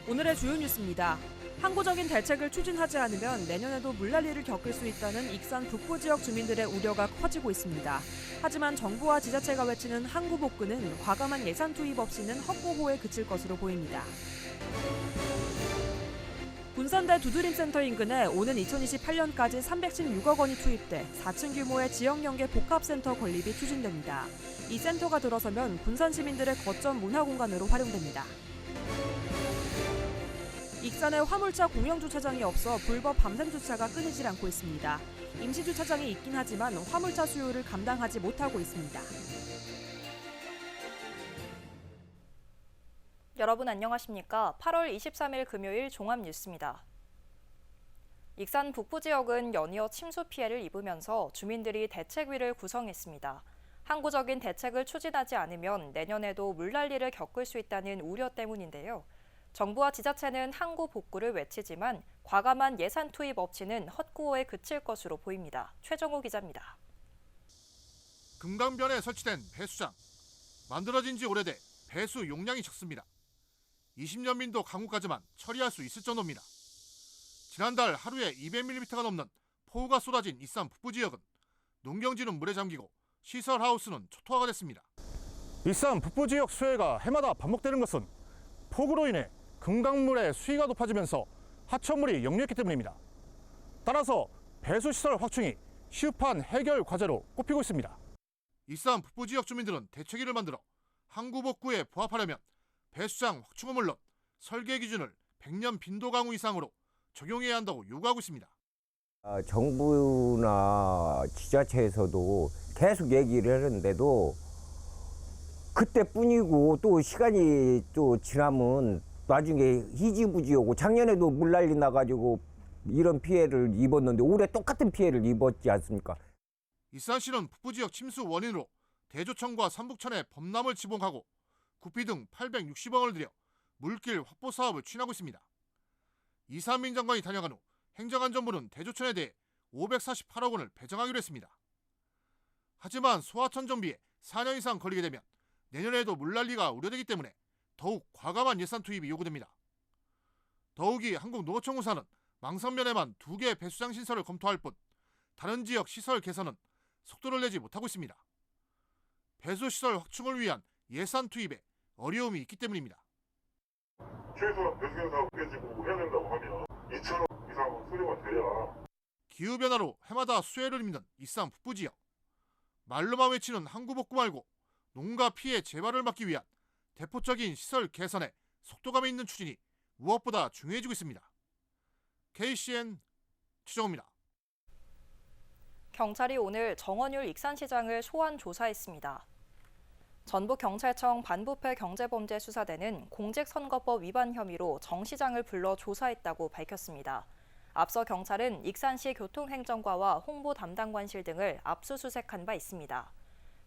오늘의 주요 뉴스입니다. 항구적인 대책을 추진하지 않으면 내년에도 물난리를 겪을 수 있다는 익산 북부 지역 주민들의 우려가 커지고 있습니다. 하지만 정부와 지자체가 외치는 항구 복구는 과감한 예산 투입 없이는 헛고호에 그칠 것으로 보입니다. 군산대 두드림센터 인근에 오는 2028년까지 316억 원이 투입돼 4층 규모의 지역연계 복합센터 건립이 추진됩니다. 이 센터가 들어서면 군산 시민들의 거점 문화공간으로 활용됩니다. 익산에 화물차 공영주차장이 없어 불법 밤샘 주차가 끊이질 않고 있습니다. 임시주차장이 있긴 하지만 화물차 수요를 감당하지 못하고 있습니다. 여러분 안녕하십니까? 8월 23일 금요일 종합뉴스입니다. 익산 북부 지역은 연이어 침수 피해를 입으면서 주민들이 대책위를 구성했습니다. 항구적인 대책을 추진하지 않으면 내년에도 물난리를 겪을 수 있다는 우려 때문인데요. 정부와 지자체는 항구 복구를 외치지만 과감한 예산 투입 없이는 헛구호에 그칠 것으로 보입니다. 최정호 기자입니다. 금강변에 설치된 배수장. 만들어진 지 오래돼 배수 용량이 적습니다. 20년 민도 강우까지만 처리할 수 있을 정도입니다. 지난달 하루에 200mm가 넘는 폭우가 쏟아진 익산 북부 지역은 농경지는 물에 잠기고 시설 하우스는 초토화가 됐습니다. 익산 북부 지역 수해가 해마다 반복되는 것은 폭우로 인해 금강물의 수위가 높아지면서 하천물이 역류했기 때문입니다. 따라서 배수시설 확충이 시급한 해결 과제로 꼽히고 있습니다. 익산 북부 지역 주민들은 대책위를 만들어 항구 복구에 부합하려면 배수장 확충은 물론 설계 기준을 100년 빈도 강우 이상으로 적용해야 한다고 요구하고 있습니다. 정부나 지자체에서도 계속 얘기를 하는데도 그때뿐이고 또 시간이 또 지나면 나중에 희지부지하고 작년에도 물난리 나가지고 이런 피해를 입었는데 올해 똑같은 피해를 입었지 않습니까? 익산시는 북부 지역 침수 원인으로 대조천과 삼북천에 범람을 지봉하고 구피 등 860억 원을 들여 물길 확보 사업을 추진하고 있습니다. 이상민 장관이 다녀간 후 행정안전부는 대조천에 대해 548억 원을 배정하기로 했습니다. 하지만 소하천 정비에 4년 이상 걸리게 되면 내년에도 물난리가 우려되기 때문에 더욱 과감한 예산 투입이 요구됩니다. 더욱이 한국농어촌공사는 망성면에만 2개 배수장 신설을 검토할 뿐 다른 지역 시설 개선은 속도를 내지 못하고 있습니다. 배수시설 확충을 위한 예산 투입에 어려움이 있기 때문입니다. 최소한 배수경사가 깨지고 해야 된다고 하면 2천억 이상 수료가 돼야. 기후변화로 해마다 수해를 입는 익산 북부 지역. 말로만 외치는 항구 복구 말고 농가 피해 재발을 막기 위한 대폭적인 시설 개선에 속도감이 있는 추진이 무엇보다 중요해지고 있습니다. KCN 최정호입니다. 경찰이 오늘 정원율 익산시장을 소환 조사했습니다. 전북경찰청 반부패 경제범죄수사대는 공직선거법 위반 혐의로 정 시장을 불러 조사했다고 밝혔습니다. 앞서 경찰은 익산시 교통행정과와 홍보담당관실 등을 압수수색한 바 있습니다.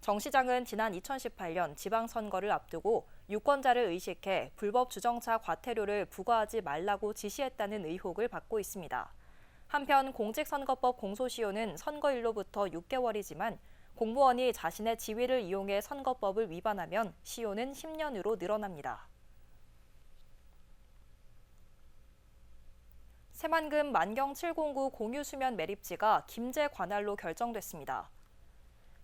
정 시장은 지난 2018년 지방선거를 앞두고 유권자를 의식해 불법 주정차 과태료를 부과하지 말라고 지시했다는 의혹을 받고 있습니다. 한편 공직선거법 공소시효는 선거일로부터 6개월이지만 공무원이 자신의 지위를 이용해 선거법을 위반하면 시효는 10년으로 늘어납니다. 새만금 만경 709 공유수면 매립지가 김제 관할로 결정됐습니다.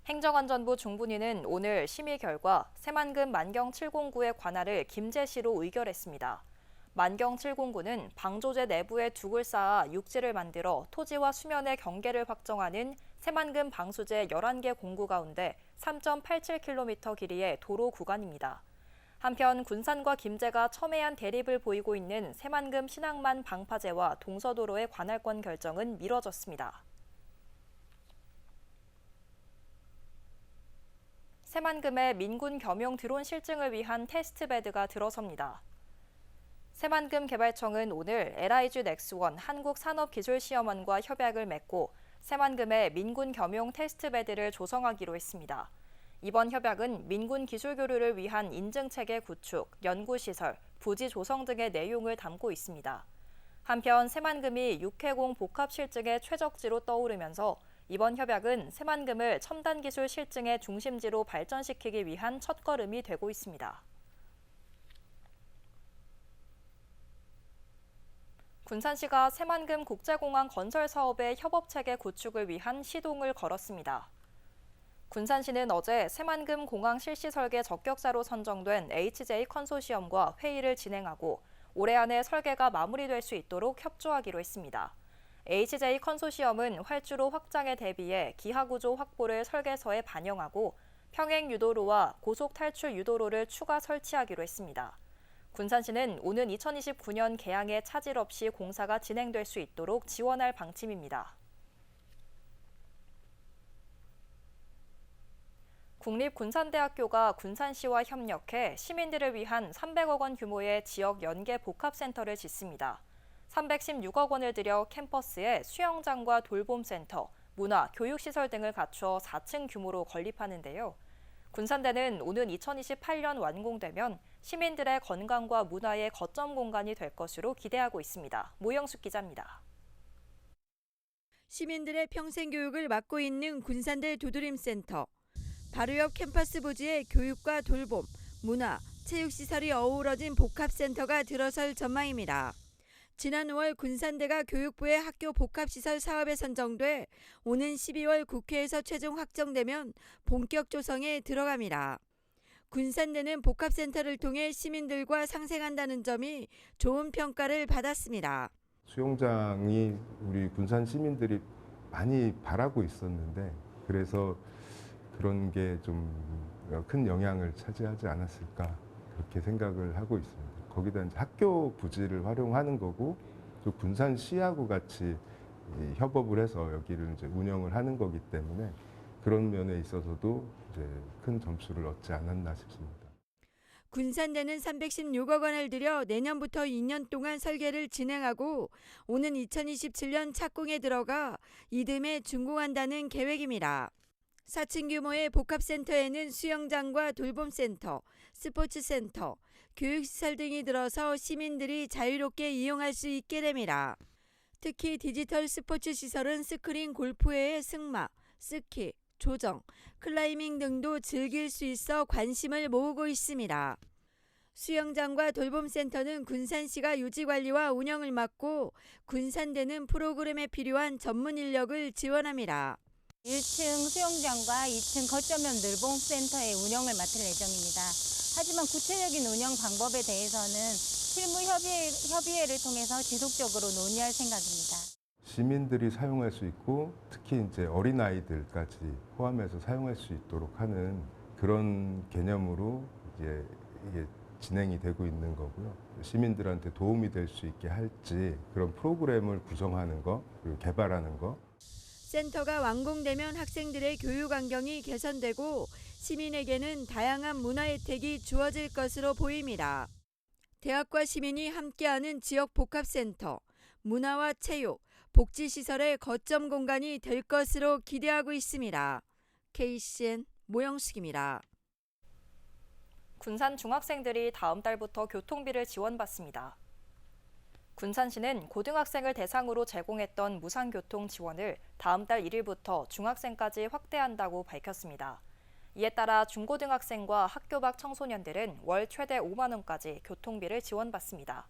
행정안전부 중분위는 오늘 심의 결과 새만금 만경 709의 관할을 김제시로 의결했습니다. 만경 709는 방조제 내부에 둑을 쌓아 육지를 만들어 토지와 수면의 경계를 확정하는 새만금 방수제 11개 공구 가운데 3.87km 길이의 도로 구간입니다. 한편 군산과 김제가 첨예한 대립을 보이고 있는 새만금 신항만 방파제와 동서도로의 관할권 결정은 미뤄졌습니다. 새만금의 민군 겸용 드론 실증을 위한 테스트베드가 들어섭니다. 새만금 개발청은 오늘 LIG 넥스원 한국산업기술시험원과 협약을 맺고 새만금의 민군 겸용 테스트베드를 조성하기로 했습니다. 이번 협약은 민군 기술 교류를 위한 인증체계 구축, 연구시설, 부지 조성 등의 내용을 담고 있습니다. 한편 새만금이 육해공 복합 실증의 최적지로 떠오르면서 이번 협약은 새만금을 첨단 기술 실증의 중심지로 발전시키기 위한 첫걸음이 되고 있습니다. 군산시가 새만금 국제공항 건설 사업의 협업체계 구축을 위한 시동을 걸었습니다. 군산시는 어제 새만금 공항 실시 설계 적격자로 선정된 HJ 컨소시엄과 회의를 진행하고 올해 안에 설계가 마무리될 수 있도록 협조하기로 했습니다. HJ 컨소시엄은 활주로 확장에 대비해 기하구조 확보를 설계서에 반영하고 평행 유도로와 고속 탈출 유도로를 추가 설치하기로 했습니다. 군산시는 오는 2029년 개항에 차질 없이 공사가 진행될 수 있도록 지원할 방침입니다. 국립군산대학교가 군산시와 협력해 시민들을 위한 300억 원 규모의 지역 연계 복합센터를 짓습니다. 316억 원을 들여 캠퍼스에 수영장과 돌봄센터, 문화, 교육시설 등을 갖춰 4층 규모로 건립하는데요. 군산대는 오는 2028년 완공되면 시민들의 건강과 문화의 거점 공간이 될 것으로 기대하고 있습니다. 모영숙 기자입니다. 시민들의 평생 교육을 맡고 있는 군산대 두드림센터. 바로 옆 캠퍼스 부지에 교육과 돌봄, 문화, 체육시설이 어우러진 복합센터가 들어설 전망입니다. 지난 5월 군산대가 교육부의 학교 복합시설 사업에 선정돼 오는 12월 국회에서 최종 확정되면 본격 조성에 들어갑니다. 군산대는 복합센터를 통해 시민들과 상생한다는 점이 좋은 평가를 받았습니다. 수영장이 우리 군산 시민들이 많이 바라고 있었는데 그래서 그런 게 좀 큰 영향을 차지하지 않았을까 그렇게 생각을 하고 있습니다. 거기다 이제 학교 부지를 활용하는 거고 또 군산시하고 같이 협업을 해서 여기를 이제 운영을 하는 거기 때문에 그런 면에 있어서도 이제 큰 점수를 얻지 않았나 싶습니다. 군산대는 316억 원을 들여 내년부터 2년 동안 설계를 진행하고 오는 2027년 착공에 들어가 이듬해 준공한다는 계획입니다. 4층 규모의 복합센터에는 수영장과 돌봄센터, 스포츠센터, 교육시설 등이 들어서 시민들이 자유롭게 이용할 수 있게 됩니다. 특히 디지털 스포츠 시설은 스크린 골프회의 승마, 스키, 조정, 클라이밍 등도 즐길 수 있어 관심을 모으고 있습니다. 수영장과 돌봄센터는 군산시가 유지관리와 운영을 맡고 군산대는 프로그램에 필요한 전문 인력을 지원합니다. 1층 수영장과 2층 거점형 늘봉센터의 운영을 맡을 예정입니다. 하지만 구체적인 운영 방법에 대해서는 실무 협의회를 통해서 지속적으로 논의할 생각입니다. 시민들이 사용할 수 있고 특히 이제 어린아이들까지 포함해서 사용할 수 있도록 하는 그런 개념으로 이게 진행이 되고 있는 거고요. 시민들한테 도움이 될 수 있게 할지 그런 프로그램을 구성하는 거 그리고 개발하는 거. 센터가 완공되면 학생들의 교육 환경이 개선되고 시민에게는 다양한 문화 혜택이 주어질 것으로 보입니다. 대학과 시민이 함께하는 지역 복합센터, 문화와 체육, 복지시설의 거점 공간이 될 것으로 기대하고 있습니다. KCN 모영숙입니다. 군산 중학생들이 다음 달부터 교통비를 지원받습니다. 군산시는 고등학생을 대상으로 제공했던 무상교통 지원을 다음 달 1일부터 중학생까지 확대한다고 밝혔습니다. 이에 따라 중고등학생과 학교 밖 청소년들은 월 최대 5만 원까지 교통비를 지원받습니다.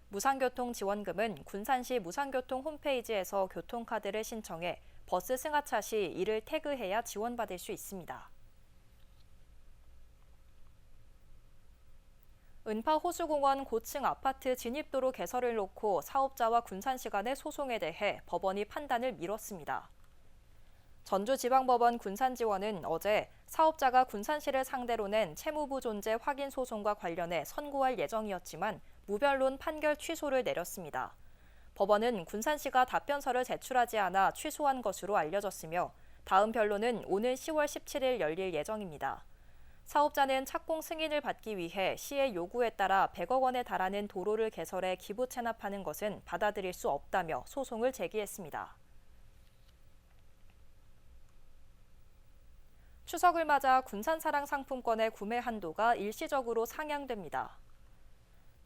무상교통 지원금은 군산시 무상교통 홈페이지에서 교통카드를 신청해 버스 승하차 시 이를 태그해야 지원받을 수 있습니다. 은파호수공원 고층 아파트 진입도로 개설을 놓고 사업자와 군산시 간의 소송에 대해 법원이 판단을 미뤘습니다. 전주지방법원 군산지원은 어제 사업자가 군산시를 상대로 낸 채무부 존재 확인 소송과 관련해 선고할 예정이었지만 무변론 판결 취소를 내렸습니다. 법원은 군산시가 답변서를 제출하지 않아 취소한 것으로 알려졌으며 다음 변론은 오는 10월 17일 열릴 예정입니다. 사업자는 착공 승인을 받기 위해 시의 요구에 따라 100억 원에 달하는 도로를 개설해 기부 체납하는 것은 받아들일 수 없다며 소송을 제기했습니다. 추석을 맞아 군산사랑 상품권의 구매 한도가 일시적으로 상향됩니다.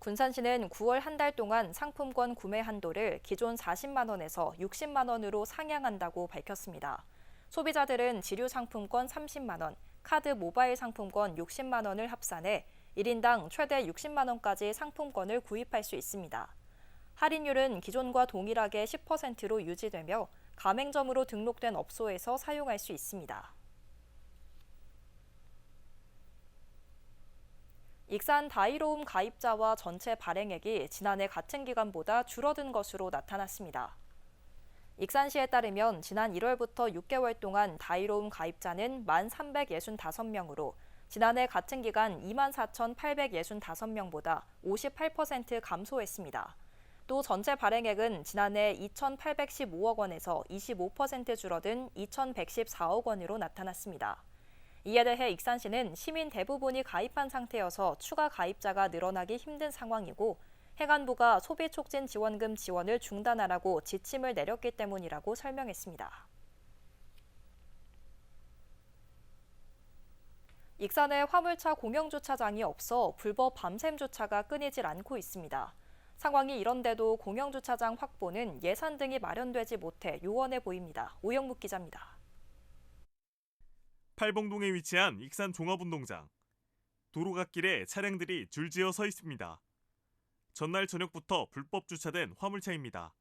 군산시는 9월 한 달 동안 상품권 구매 한도를 기존 40만 원에서 60만 원으로 상향한다고 밝혔습니다. 소비자들은 지류 상품권 30만 원, 카드 모바일 상품권 60만 원을 합산해 1인당 최대 60만 원까지 상품권을 구입할 수 있습니다. 할인율은 기존과 동일하게 10%로 유지되며 가맹점으로 등록된 업소에서 사용할 수 있습니다. 익산 다이로움 가입자와 전체 발행액이 지난해 같은 기간보다 줄어든 것으로 나타났습니다. 익산시에 따르면 지난 1월부터 6개월 동안 다이로움 가입자는 1,365명으로 지난해 같은 기간 24,865명보다 58% 감소했습니다. 또 전체 발행액은 지난해 2,815억 원에서 25% 줄어든 2,114억 원으로 나타났습니다. 이에 대해 익산시는 시민 대부분이 가입한 상태여서 추가 가입자가 늘어나기 힘든 상황이고 행안부가 소비촉진지원금 지원을 중단하라고 지침을 내렸기 때문이라고 설명했습니다. 익산에 화물차 공영주차장이 없어 불법 밤샘 주차가 끊이질 않고 있습니다. 상황이 이런데도 공영주차장 확보는 예산 등이 마련되지 못해 요원해 보입니다. 오영묵 기자입니다. 팔봉동에 위치한 익산 종합운동장. 도로갓길에 차량들이 줄지어 서 있습니다. 전날 저녁부터 불법 주차된 화물차입니다.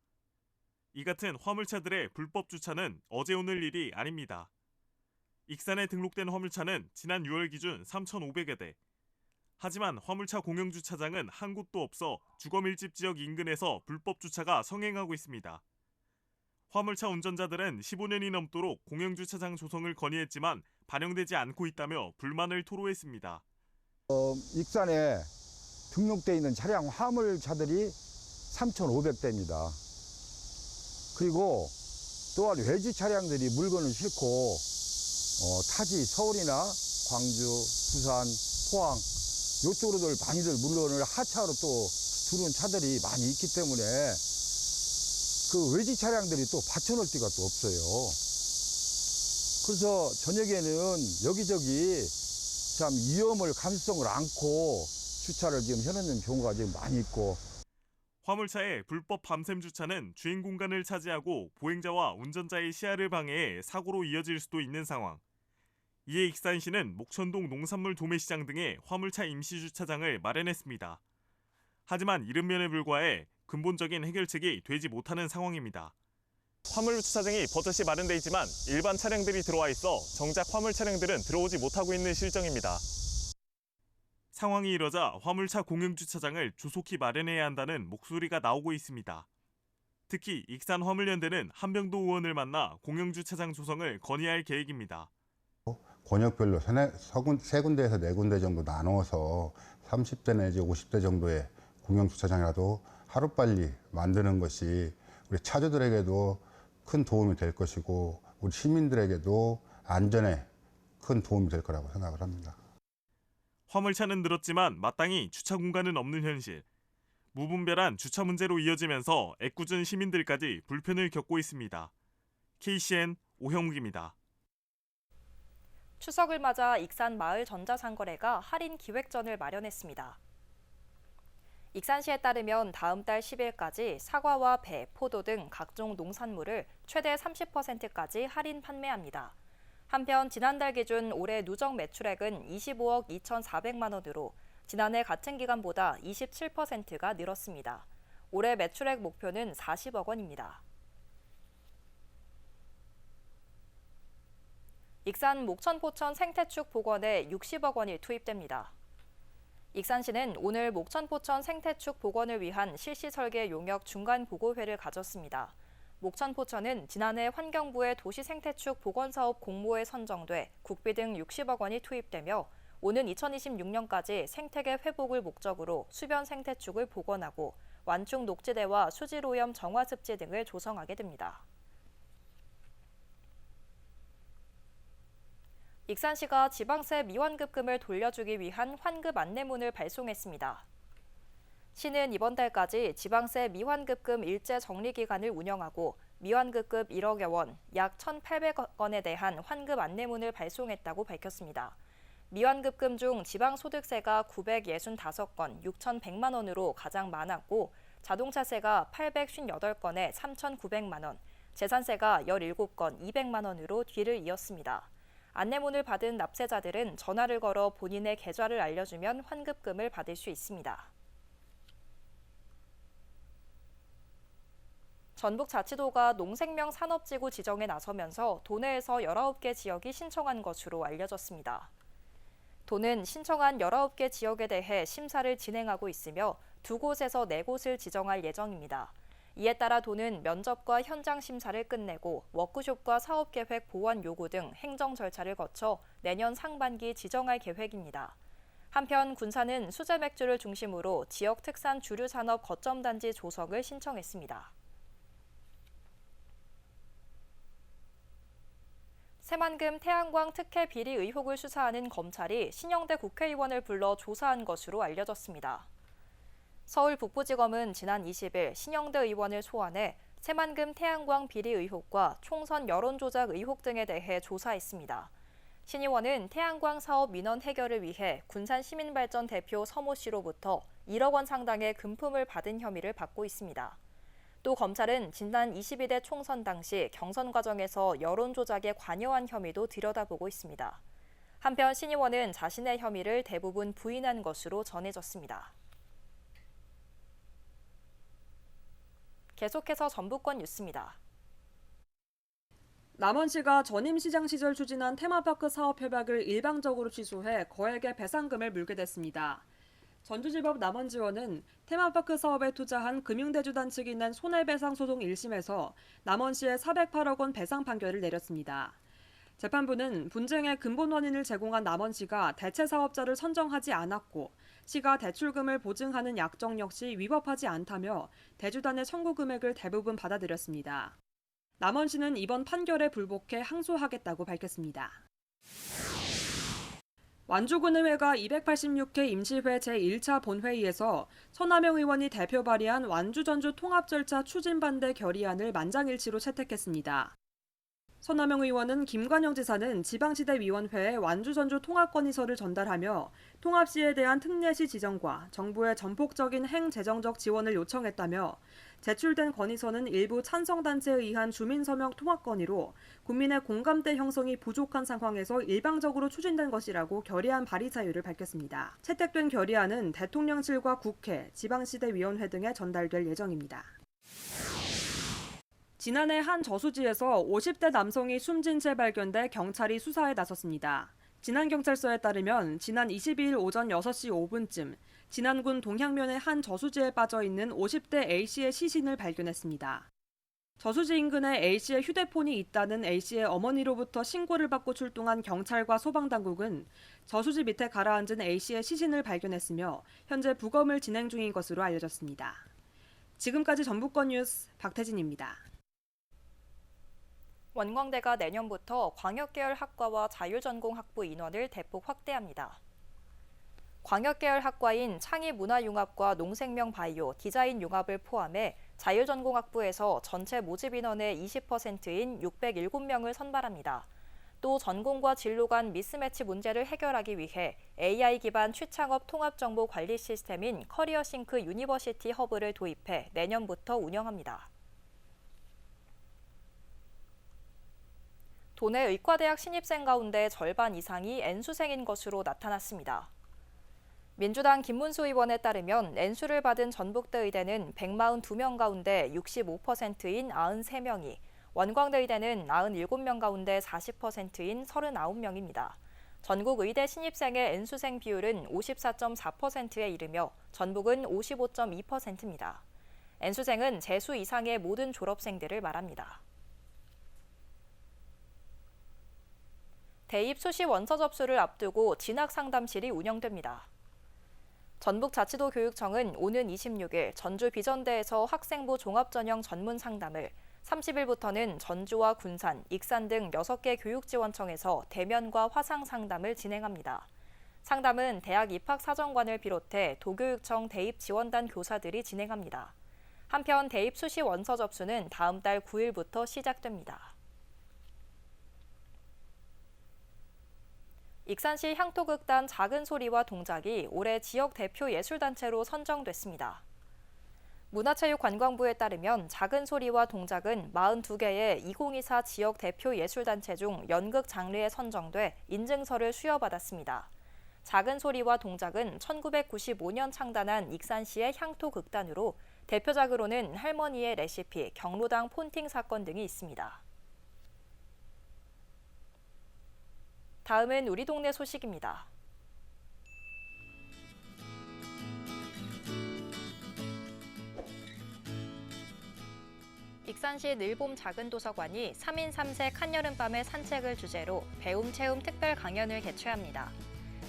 이 같은 화물차들의 불법 주차는 어제 오늘 일이 아닙니다. 익산에 등록된 화물차는 지난 6월 기준 3,500여 대. 하지만 화물차 공영주차장은 한 곳도 없어 주거밀집 지역 인근에서 불법 주차가 성행하고 있습니다. 화물차 운전자들은 15년이 넘도록 공영주차장 조성을 건의했지만 반영되지 않고 있다며 불만을 토로했습니다. 익산에 등록되어 있는 차량 화물차들이 3,500대입니다. 그리고 또한 외지 차량들이 물건을 싣고 타지 서울이나 광주, 부산, 포항 이쪽으로들 많이들 물건을 하차로 또 두는 차들이 많이 있기 때문에 그 외지 차량들이 또 받쳐놓을 데가 또 없어요. 그래서 저녁에는 여기저기 참 위험을 감수성을 안고 주차를 지금 해놓는 경우가 지금 많이 있고. 화물차의 불법 밤샘 주차는 주행 공간을 차지하고 보행자와 운전자의 시야를 방해해 사고로 이어질 수도 있는 상황. 이에 익산시는 목천동 농산물 도매시장 등에 화물차 임시주차장을 마련했습니다. 하지만 이른 면에 불과해 근본적인 해결책이 되지 못하는 상황입니다. 화물 주차장이 버젓이 마련돼 있지만 일반 차량들이 들어와 있어 정작 화물 차량들은 들어오지 못하고 있는 실정입니다. 상황이 이러자 화물차 공영주차장을 조속히 마련해야 한다는 목소리가 나오고 있습니다. 특히 익산 화물연대는 한병도 의원을 만나 공영주차장 조성을 건의할 계획입니다. 권역별로 세 군데에서 네 군데 정도 나눠서 30대 내지 50대 정도의 공영주차장이라도 하루빨리 만드는 것이 우리 차주들에게도 큰 도움이 될 것이고 우리 시민들에게도 안전에 큰 도움이 될 거라고 생각을 합니다. 화물차는 늘었지만 마땅히 주차 공간은 없는 현실. 무분별한 주차 문제로 이어지면서 애꿎은 시민들까지 불편을 겪고 있습니다. KCN 오형욱입니다. 추석을 맞아 익산 마을 전자상거래가 할인 기획전을 마련했습니다. 익산시에 따르면 다음 달 10일까지 사과와 배, 포도 등 각종 농산물을 최대 30%까지 할인 판매합니다. 한편 지난달 기준 올해 누적 매출액은 25억 2,400만 원으로 지난해 같은 기간보다 27%가 늘었습니다. 올해 매출액 목표는 40억 원입니다. 익산 목천포천 생태축 복원에 60억 원이 투입됩니다. 익산시는 오늘 목천포천 생태축 복원을 위한 실시 설계 용역 중간 보고회를 가졌습니다. 목천포천은 지난해 환경부의 도시생태축 복원사업 공모에 선정돼 국비 등 60억 원이 투입되며 오는 2026년까지 생태계 회복을 목적으로 수변 생태축을 복원하고 완충 녹지대와 수질오염 정화습지 등을 조성하게 됩니다. 익산시가 지방세 미환급금을 돌려주기 위한 환급 안내문을 발송했습니다. 시는 이번 달까지 지방세 미환급금 일제 정리 기간을 운영하고 미환급금 1억여 원, 약 1,800억 원에 대한 환급 안내문을 발송했다고 밝혔습니다. 미환급금 중 지방소득세가 965건, 6,100만 원으로 가장 많았고 자동차세가 858건에 3,900만 원, 재산세가 17건, 200만 원으로 뒤를 이었습니다. 안내문을 받은 납세자들은 전화를 걸어 본인의 계좌를 알려주면 환급금을 받을 수 있습니다. 전북자치도가 농생명 산업지구 지정에 나서면서 도내에서 19개 지역이 신청한 것으로 알려졌습니다. 도는 신청한 19개 지역에 대해 심사를 진행하고 있으며 2곳에서 4곳을 지정할 예정입니다. 이에 따라 도는 면접과 현장 심사를 끝내고 워크숍과 사업계획 보완 요구 등 행정 절차를 거쳐 내년 상반기 지정할 계획입니다. 한편 군산은 수제 맥주를 중심으로 지역 특산 주류 산업 거점단지 조성을 신청했습니다. 새만금 태양광 특혜 비리 의혹을 수사하는 검찰이 신영대 국회의원을 불러 조사한 것으로 알려졌습니다. 서울 북부지검은 지난 20일 신영대 의원을 소환해 새만금 태양광 비리 의혹과 총선 여론조작 의혹 등에 대해 조사했습니다. 신 의원은 태양광 사업 민원 해결을 위해 군산시민발전 대표 서모 씨로부터 1억 원 상당의 금품을 받은 혐의를 받고 있습니다. 또 검찰은 지난 22대 총선 당시 경선 과정에서 여론조작에 관여한 혐의도 들여다보고 있습니다. 한편 신 의원은 자신의 혐의를 대부분 부인한 것으로 전해졌습니다. 계속해서 전북권 뉴스입니다. 남원시가 전임 시장 시절 추진한 테마파크 사업 협약을 일방적으로 취소해 거액의 배상금을 물게 됐습니다. 전주지법 남원지원은 테마파크 사업에 투자한 금융대주단 측이 낸 손해배상 소송 1심에서 남원시에 408억 원 배상 판결을 내렸습니다. 재판부는 분쟁의 근본 원인을 제공한 남원시가 대체 사업자를 선정하지 않았고 시가 대출금을 보증하는 약정 역시 위법하지 않다며 대주단의 청구 금액을 대부분 받아들였습니다. 남원시는 이번 판결에 불복해 항소하겠다고 밝혔습니다. 완주군의회가 286회 임시회 제1차 본회의에서 서남영 의원이 대표 발의한 완주전주 통합절차 추진 반대 결의안을 만장일치로 채택했습니다. 서남영 의원은 김관영 지사는 지방시대위원회에 완주전주 통합건의서를 전달하며 통합시에 대한 특례시 지정과 정부의 전폭적인 행재정적 지원을 요청했다며 제출된 건의서는 일부 찬성단체에 의한 주민서명 통합건의로 국민의 공감대 형성이 부족한 상황에서 일방적으로 추진된 것이라고 결의안 발의 사유를 밝혔습니다. 채택된 결의안은 대통령실과 국회, 지방시대위원회 등에 전달될 예정입니다. 지난해 한 저수지에서 50대 남성이 숨진 채 발견돼 경찰이 수사에 나섰습니다. 진안경찰서에 따르면 지난 22일 오전 6시 5분쯤 진안군 동향면의 한 저수지에 빠져있는 50대 A씨의 시신을 발견했습니다. 저수지 인근에 A씨의 휴대폰이 있다는 A씨의 어머니로부터 신고를 받고 출동한 경찰과 소방당국은 저수지 밑에 가라앉은 A씨의 시신을 발견했으며 현재 부검을 진행 중인 것으로 알려졌습니다. 지금까지 전북권 뉴스 박태진입니다. 원광대가 내년부터 광역계열 학과와 자율전공 학부 인원을 대폭 확대합니다. 광역계열 학과인 창의문화융합과 농생명바이오, 디자인융합을 포함해 자율전공학부에서 전체 모집 인원의 20%인 607명을 선발합니다. 또 전공과 진로 간 미스매치 문제를 해결하기 위해 AI 기반 취창업 통합정보 관리 시스템인 커리어싱크 유니버시티 허브를 도입해 내년부터 운영합니다. 도내 의과대학 신입생 가운데 절반 이상이 N수생인 것으로 나타났습니다. 민주당 김문수 의원에 따르면 N수를 받은 전북대 의대는 142명 가운데 65%인 93명이, 원광대 의대는 97명 가운데 40%인 39명입니다. 전국 의대 신입생의 N수생 비율은 54.4%에 이르며 전북은 55.2%입니다. N수생은 재수 이상의 모든 졸업생들을 말합니다. 대입 수시 원서 접수를 앞두고 진학상담실이 운영됩니다. 전북자치도 교육청은 오는 26일 전주 비전대에서 학생부 종합전형 전문 상담을, 30일부터는 전주와 군산, 익산 등 6개 교육지원청에서 대면과 화상 상담을 진행합니다. 상담은 대학 입학사정관을 비롯해 도교육청 대입지원단 교사들이 진행합니다. 한편 대입 수시 원서 접수는 다음 달 9일부터 시작됩니다. 익산시 향토극단 작은 소리와 동작이 올해 지역 대표 예술단체로 선정됐습니다. 문화체육관광부에 따르면 작은 소리와 동작은 42개의 2024 지역 대표 예술단체 중 연극 장르에 선정돼 인증서를 수여받았습니다. 작은 소리와 동작은 1995년 창단한 익산시의 향토극단으로 대표작으로는 할머니의 레시피, 경로당 폰팅 사건 등이 있습니다. 다음은 우리 동네 소식입니다. 익산시 늘봄 작은도서관이 3인 3색 한여름밤의 산책을 주제로 배움 체험 특별 강연을 개최합니다.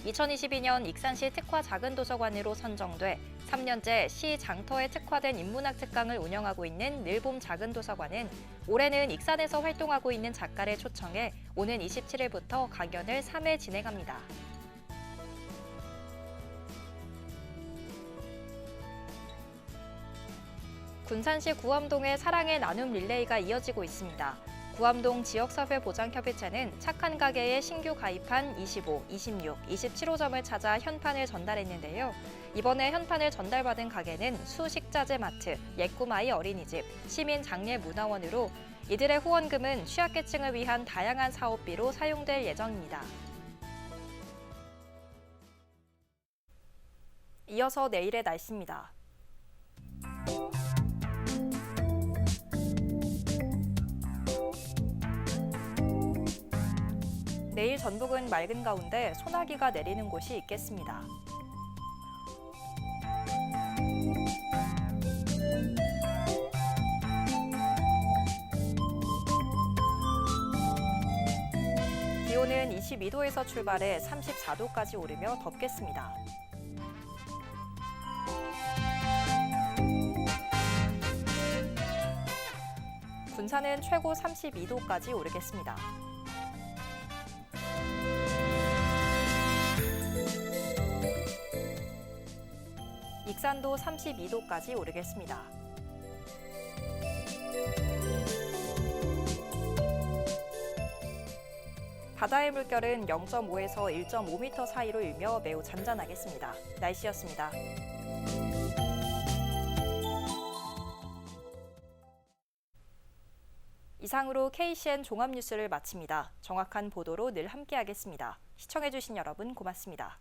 2022년 익산시 특화 작은도서관으로 선정돼 3년째 시 장터에 특화된 인문학 특강을 운영하고 있는 늘봄 작은도서관은 올해는 익산에서 활동하고 있는 작가를 초청해 오는 27일부터 강연을 3회 진행합니다. 군산시 구암동의 사랑의 나눔 릴레이가 이어지고 있습니다. 구암동 지역사회보장협의체는 착한 가게에 신규 가입한 25, 26, 27호점을 찾아 현판을 전달했는데요. 이번에 현판을 전달받은 가게는 수식자재 마트, 예꿈아이 어린이집, 시민장례문화원으로 이들의 후원금은 취약계층을 위한 다양한 사업비로 사용될 예정입니다. 이어서 내일의 날씨입니다. 내일 전북은 맑은 가운데 소나기가 내리는 곳이 있겠습니다. 기온은 22도에서 출발해 34도까지 오르며 덥겠습니다. 군산은 최고 32도까지 오르겠습니다. 익산도 32도까지 오르겠습니다. 바다의 물결은 0.5에서 1.5m 사이로 일며 매우 잔잔하겠습니다. 날씨였습니다. 이상으로 KCN 종합뉴스를 마칩니다. 정확한 보도로 늘 함께하겠습니다. 시청해주신 여러분 고맙습니다.